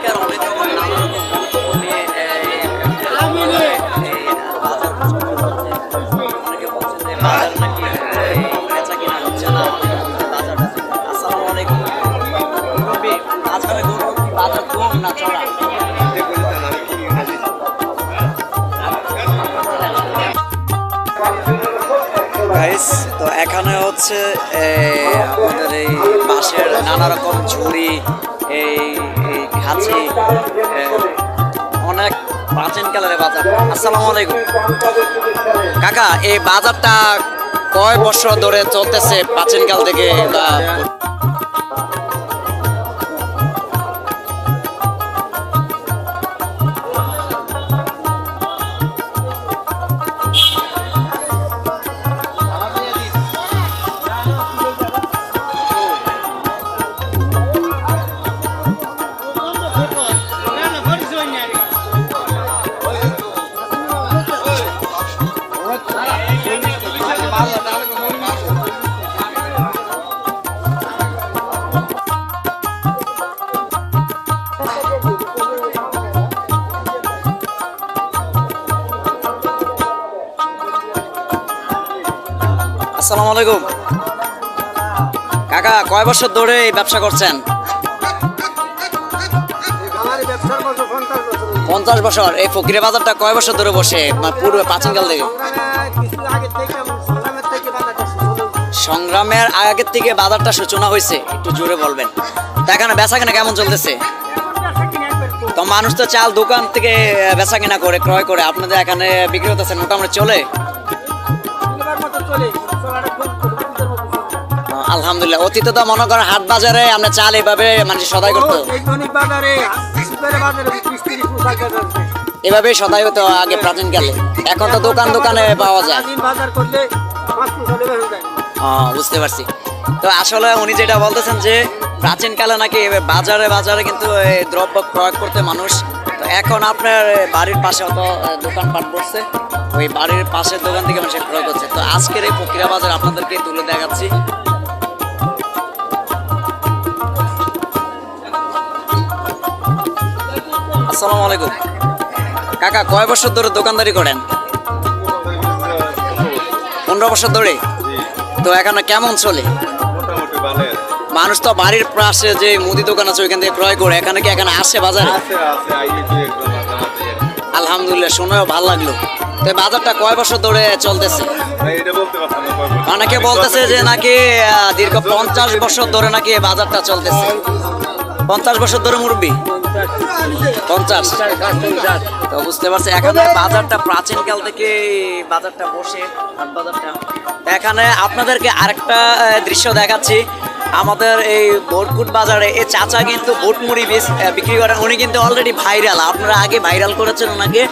আজকাল অনেক রকম নানা রকম নিয়ে অনেকে বলছেন যে বাজার নাকি বেচা কিনা হচ্ছে না, বাজারটা। আসসালামু আলাইকুম রবি, বাজারে গরু কি বাজার কম না চড়া? গাইস, তো এখানে হচ্ছে আমাদের এই বাঁশের নানা রকম ঝুড়ি, এই খাঁচি, অনেক প্রাচীন কালের বাজার। আসসালামু আলাইকুম কাকা, এই বাজারটা কয় বছর ধরে চলতেছে প্রাচীন কাল থেকে? আসসালামু আলাইকুম কাকা, কয় বছর ধরে এই ব্যবসা করছেন? 50 বছর। এই ফকিরে বাজারটা কয় বছর ধরে বসে? পূর্বে প্রাচীনকাল থেকে? সংগ্রামের আগের থেকে বাজারটা সূচনা হয়েছে, একটু জোরে বলবেন। এখানে বেচা কেনা কেমন চলতেছে? তো মানুষ তো চাল দোকান থেকে বেচা কেনা করে, ক্রয় করে, আপনাদের এখানে বিক্রি হতেছে, মোটামুটি চলে? আলহামদুলিল্লাহ। অতীতে তো মনে করেন হাট বাজারে আমরা চাল এভাবে মানুষ সদাই করতো, এভাবে সদাই হতো আগে প্রাচীন কালে। এখন তো দোকান দোকানে পাওয়া যায়। বুঝতে পারছি। তো আসলে উনি যেটা বলতেছেন যে প্রাচীন কালে নাকি বাজারে বাজারে কিন্তু দ্রব্য ক্রয় করতে মানুষ। তো এখন আপনার বাড়ির পাশে অত দোকানপাট করছে, ওই বাড়ির পাশের দোকান থেকে মানুষ ক্রয় করছে। তো আজকের এই ফকিরা বাজার আপনাদেরকে তুলে দেখাচ্ছি। আসসালামু আলাইকুম কাকা, কয় বছর ধরে দোকানদারি করেন? 15 বছর ধরে। তো এখানে কেমন চলে? মানুষ তো বাড়ির পাশে যে মুদি দোকান আছে ওইখান থেকে ক্রয় করে, এখানে কি এখানে আসে বাজারে? আলহামদুলিল্লাহ, শুনেও ভালো লাগলো। তো বাজারটা কয় বছর ধরে চলতেছে? অনেকে বলতেছে যে নাকি দীর্ঘ 50 বছর ধরে নাকি বাজারটা চলতেছে। 50 বছর ধরে মুরব্বী? 50। তো বুঝতে পারছি। এখানে বাজারটা প্রাচীন কাল থেকে বাজারটা বসে, হাট বাজারটা। এখানে আপনাদেরকে আরেকটা দৃশ্য দেখাচ্ছি। আমাদের এই বোটকুট বাজারে এই চাচা কিন্তু বুটমুড়ি বিক্রি করেন। উনি কিন্তু অলরেডি ভাইরাল, আপনারা আগে ভাইরাল করেছেন ওনাকে।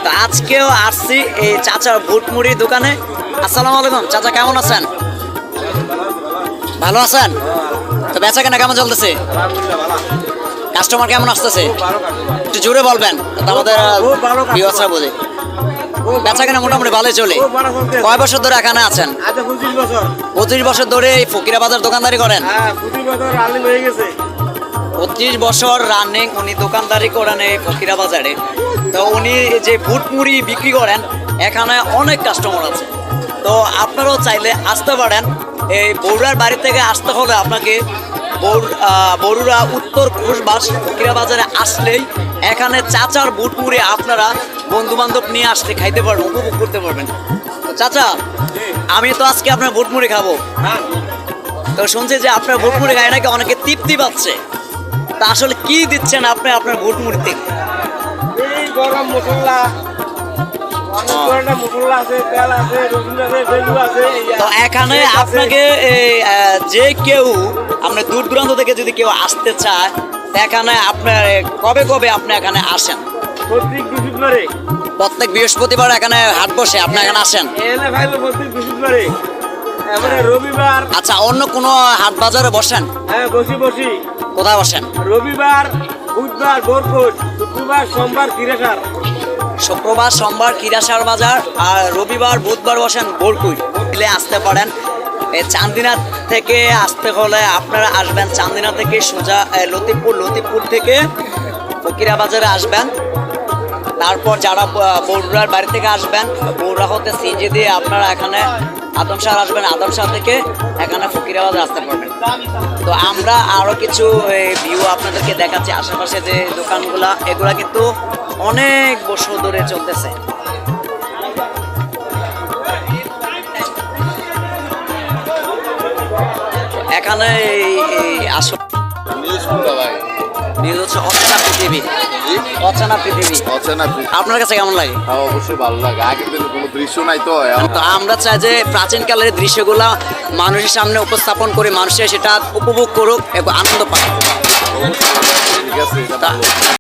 তো আজকেও আসছি এই চাচার বুটমুড়ি দোকানে। আসসালামু আলাইকুম চাচা, কেমন আছেন? ভালো আছেন? তো বেচা কেনা কেমন চলতেছে? কাস্টমার কেমন আসতেছে? একটু জোরে বলবেন, আমাদের ভিউয়ার্সরা বোঝে। বেচা কেনা মোটামুটি ভালোই চলে। কয় বছর ধরে এখানে আছেন? 25 বছর ধরে এই ফকিরা বাজার দোকানদারি করেন? 25 বছর রানিং উনি দোকানদারি করেন এই ফকিরা বাজারে। তো উনি যে বুটমুড়ি বিক্রি করেন, এখানে অনেক কাস্টমার আছে। তো আপনারাও চাইলে আসতে পারেন। এই বড়ুয়ার বাড়ি থেকে আসতে হলে আপনাকে বড়ুয়া উত্তর ঘোষবাস ফকিরা বাজারে আসলেই এখানে চাচার বুটমুড়ি আপনারা বন্ধু বান্ধব নিয়ে আসলে খাইতে পারবেন, উপভোগ করতে পারবেন। তো চাচা, আমি তো আজকে আপনার বুটমুড়ি খাবো। তো শুনছি যে আপনার বুটমুড়ি খাই নাকি অনেকে তৃপ্তি পাচ্ছে। তা আসলে কি দিচ্ছেন আপনি আপনার বুটমুড়িতে? এই গরম মশলা, তো এখানে আপনাকে যে কেউ আপনার দূর দূরান্ত থেকে যদি কেউ আসতে চায়, এখানে আপনার কবে কবে আপনি এখানে আসেন? প্রত্যেক বৃহস্পতিবার এখানে হাট বসে, আপনি এখানে আসেন? রবিবার। আচ্ছা, অন্য কোনো হাট বাজারে বসেন? হ্যাঁ, বসি। কোথায় বসেন? রবিবার, বুধবার বোরকুট, শুক্রবার সোমবার কিরাসার। শুক্রবার সোমবার কিরাসার বাজার, আর রবিবার বুধবার বসেন বোরকুট। আসতে পারেন। চান্দিনা থেকে আসতে হলে আপনারা আসবেন চান্দিনা থেকে সোজা লতিফপুর, লতিফপুর থেকে ফকিরা বাজারে আসবেন, তারপর যারা বগুড়ার বাড়ি থেকে আসবেন, বগুড়া হতে সিএনজি দিয়ে আপনারা এখানে আদমশাহর আসবেন, আদমশাহর থেকে এখানে ফকিরা বাজার আসতে পারবেন। তো আমরা আরো কিছু ভিউ আপনাদেরকে দেখাচ্ছি। আশেপাশে যে দোকানগুলা, এগুলা কিন্তু অনেক বছর ধরে চলতেছে। এখানে আসলে নিউজ হচ্ছে অচেনা পৃথিবী, অচেনা পৃথিবী। আপনার কাছে কেমন লাগে? অবশ্যই ভালো লাগে, আগের দিনে কোনো দৃশ্য নাই তো। তো আমরা চাই যে প্রাচীনকালের দৃশ্যগুলা মানুষের সামনে উপস্থাপন করে মানুষের সেটা উপভোগ করুক এবং আনন্দ পাক। ঠিক আছে, এটা ভালো।